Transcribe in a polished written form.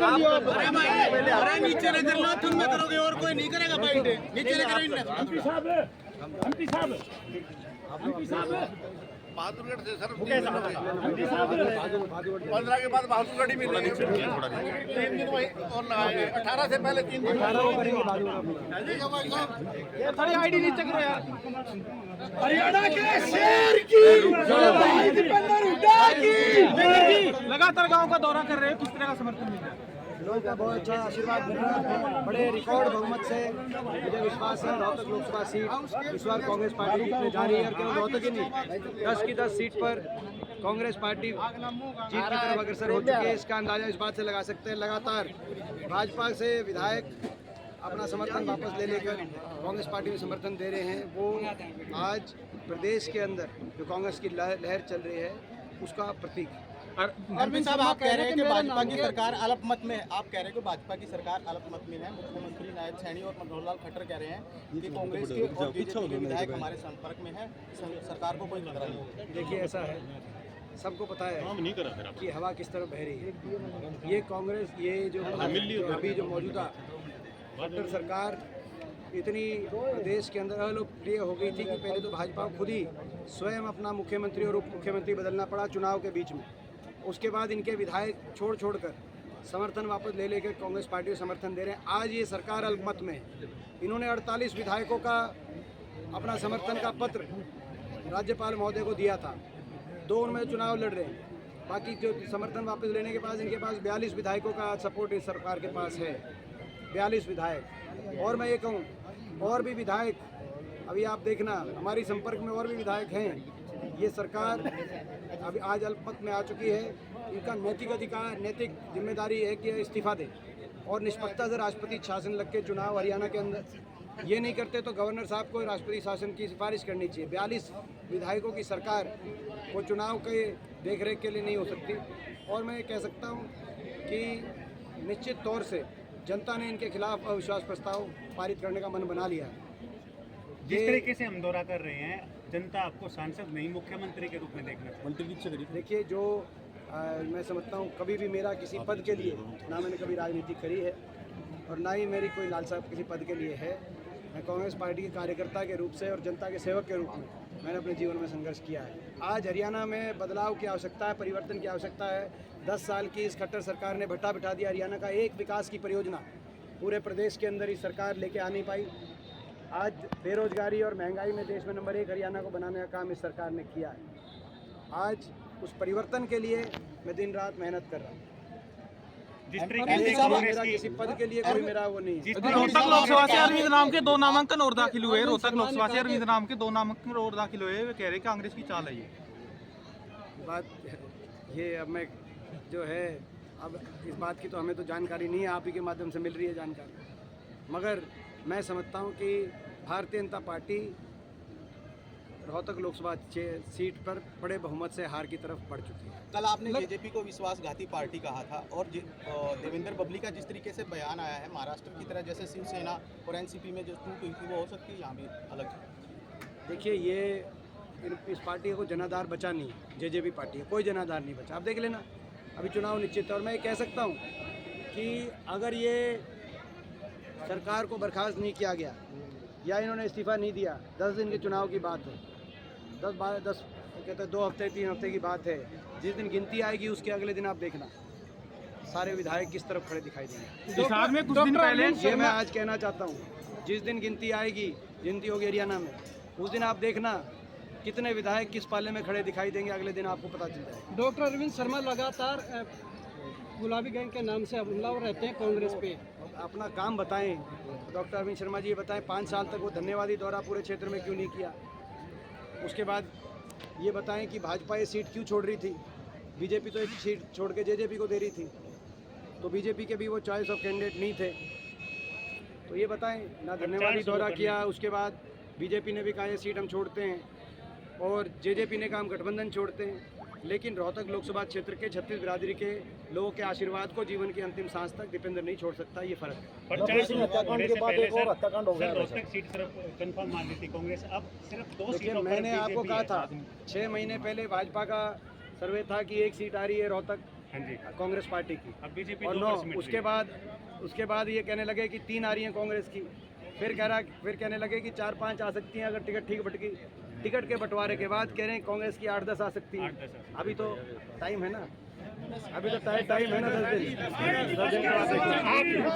कर दिया अरे नीचे लेकर लो, तुम में करोगे और कोई नहीं करेगा फाइट। नीचे लेकर एमपी साहब एमपी साहब एमपी साहब बहादुरगढ़ से सर एमपी साहब 15 के बाद बहादुरगढ़ ही मिल रही है। 3 दिन वही और लगाए 18 से पहले 3 दिन 18 को करेंगे बहादुरगढ़। थोड़ी आईडी नीचे करो यार। हरियाणा के शेर की दीपेंद्र हुड्डा की लगातार गांव का दौरा कर रहे हैं, किस तरह का समर्थन मिल रहा है? लोगों का बहुत अच्छा आशीर्वाद मिल रहा है। बड़े रिकॉर्ड बहुमत से मुझे विश्वास है रोहतक लोकसभा सीट इस बार कांग्रेस पार्टी जीतने जा रही है। और केवल रोहतक ही नहीं, 10 की 10 सीट पर कांग्रेस पार्टी जीत की तरफ अग्रसर हो चुकी है। इसका अंदाजा इस बात से लगा सकते हैं लगातार भाजपा से विधायक अपना समर्थन वापस ले लेकर कांग्रेस पार्टी में समर्थन दे रहे हैं। वो आज प्रदेश के अंदर जो कांग्रेस की लहर चल रही है उसका प्रतीक। अरविंद साहब, आप कह रहे हैं कि भाजपा की सरकार अल्पमत में है। आप कह रहे हैं कि भाजपा की सरकार अल्पमत में है। मुख्यमंत्री नायब सैनी और मनोहर लाल खट्टर कह रहे हैं कि कांग्रेस के और बीजेपी के विधायक हमारे संपर्क में है, सरकार को कोई खतरा नहीं। देखिए ऐसा है, सबको पता है कि हवा किस तरफ बह रही है। ये कांग्रेस ये जो अभी जो मौजूदा खट्टर सरकार इतनी प्रदेश के अंदर अलोकप्रिय हो गई थी कि पहले तो भाजपा खुद ही स्वयं अपना मुख्यमंत्री और उप मुख्यमंत्री बदलना पड़ा चुनाव के बीच में। उसके बाद इनके विधायक छोड़कर समर्थन वापस ले लेकर कांग्रेस पार्टी को समर्थन दे रहे हैं। आज ये सरकार अल्पमत में है। इन्होंने 48 विधायकों का अपना समर्थन का पत्र राज्यपाल महोदय को दिया था। 2 उनमें चुनाव लड़ रहे हैं। बाकी जो समर्थन वापस लेने के बाद इनके पास 42 विधायकों का सपोर्ट इस सरकार के पास है। 42 विधायक। और मैं ये कहूँ और भी विधायक अभी आप देखना हमारी संपर्क में और भी विधायक हैं। ये सरकार अभी आज अल्पमत में आ चुकी है। इनका नैतिक अधिकार नैतिक जिम्मेदारी है कि इस्तीफा दें और निष्पक्षता से राष्ट्रपति शासन लग के चुनाव हरियाणा के अंदर ये नहीं करते तो गवर्नर साहब को राष्ट्रपति शासन की सिफारिश करनी चाहिए। 42 विधायकों की सरकार वो चुनाव के देखरेख के लिए नहीं हो सकती। और मैं कह सकता हूँ कि निश्चित तौर से जनता ने इनके खिलाफ अविश्वास प्रस्ताव पारित करने का मन बना लिया है। जिस तरीके से हम दौरा कर रहे हैं, जनता आपको सांसद नहीं मुख्यमंत्री के रूप में देखना चाहती है। देखिए जो मैं समझता हूँ कभी भी मेरा किसी पद के लिए ना मैंने कभी राजनीति करी है और ना ही मेरी कोई लालसा किसी पद के लिए है। मैं कांग्रेस पार्टी के कार्यकर्ता के रूप से और जनता के सेवक के रूप में मैंने अपने जीवन में संघर्ष किया है। आज हरियाणा में बदलाव की आवश्यकता है, परिवर्तन की आवश्यकता है। 10 साल की इस खट्टर सरकार ने भट्टा बिठा दिया। हरियाणा का एक विकास की परियोजना पूरे प्रदेश के अंदर ही सरकार लेके आ नहीं पाई। आज बेरोजगारी और महंगाई में देश में नंबर 1 हरियाणा को बनाने का काम इस सरकार ने किया है। आज उस परिवर्तन के लिए मैं दिन रात मेहनत कर रहा हूँ। जिस तरीके से मेरा किसी पद के लिए कोई मेरा वो नहीं। रोहतक लोकसभा से अरविंद नाम के 2 नामांकन और दाखिल हुए। रोहतक लोकसभा से अरविंद नाम के 2 नामांकन और दाखिल हुए। वे कह रहे कांग्रेस की चाल है ये बात। ये अब मैं जो है अब इस बात की तो हमें तो जानकारी नहीं है, आप ही के माध्यम से मिल रही है जानकारी। मगर मैं समझता हूँ कि भारतीय जनता पार्टी रोहतक लोकसभा सीट पर बड़े बहुमत से हार की तरफ बढ़ चुकी है। कल आपने बीजेपी को विश्वासघाती पार्टी कहा था और देवेंद्र बबली का जिस तरीके से बयान आया है महाराष्ट्र की तरह, जैसे शिवसेना और एनसीपी में जो टूट हुई थी वो हो सकती है यहाँ भी अलग। देखिए ये इस पार्टी को जनाधार बचा नहीं, जेजेपी पार्टी है, कोई जनाधार नहीं बचा। आप देख लेना अभी चुनाव निश्चित है। और मैं ये कह सकता हूँ कि अगर ये सरकार को बर्खास्त नहीं किया गया या इन्होंने इस्तीफा नहीं दिया, 10 दिन के चुनाव की बात है, 10 कहते हैं 2 हफ्ते 3 हफ्ते की बात है। जिस दिन गिनती आएगी उसके अगले दिन आप देखना सारे विधायक किस तरफ खड़े दिखाई देंगे। बिहार में कुछ दिन पहले ये मैं आज कहना चाहता हूँ, जिस दिन गिनती आएगी, गिनती होगी हरियाणा में, उस दिन आप देखना कितने विधायक किस पाले में खड़े दिखाई देंगे, अगले दिन आपको पता चल जाएगा। डॉक्टर अरविंद शर्मा लगातार गुलाबी गैंग के नाम से हमलावर रहते हैं कांग्रेस पे। अपना काम बताएं डॉक्टर अरविंद शर्मा जी, ये बताएं 5 साल तक वो धन्यवादी दौरा पूरे क्षेत्र में क्यों नहीं किया। उसके बाद ये बताएं कि भाजपा ये सीट क्यों छोड़ रही थी। बीजेपी तो एक सीट छोड़ के जेजेपी को दे रही थी, तो बीजेपी के भी वो चॉइस ऑफ कैंडिडेट नहीं थे। तो ये बताएं ना धन्यवादी दौरा किया। उसके बाद बीजेपी ने भी कहा ये सीट हम छोड़ते हैं और जेजेपी ने कहा हम गठबंधन छोड़ते हैं। लेकिन रोहतक लोकसभा क्षेत्र के 36 बिरादरी के लोगों के आशीर्वाद को जीवन की अंतिम सांस तक दीपेंद्र नहीं छोड़ सकता, ये फर्क है। देखिए मैंने आपको कहा था 6 महीने पहले भाजपा का सर्वे था कि 1 सीट आ रही है रोहतक, हाँ जी। कांग्रेस पार्टी की। अब बीजेपी और 2 नौ, परसेंट उसके बाद ये कहने लगे कि 3 आ रही हैं कांग्रेस की। फिर कहने लगे कि 4-5 आ सकती हैं अगर टिकट ठीक बटकी। टिकट के बंटवारे के बाद कह रहे हैं कांग्रेस की 8-10 आ सकती है। 8-10 आ सकती अभी तो टाइम है ना, अभी तो टाइम है ना 10 दिन। 10 दिन के बाद देखो।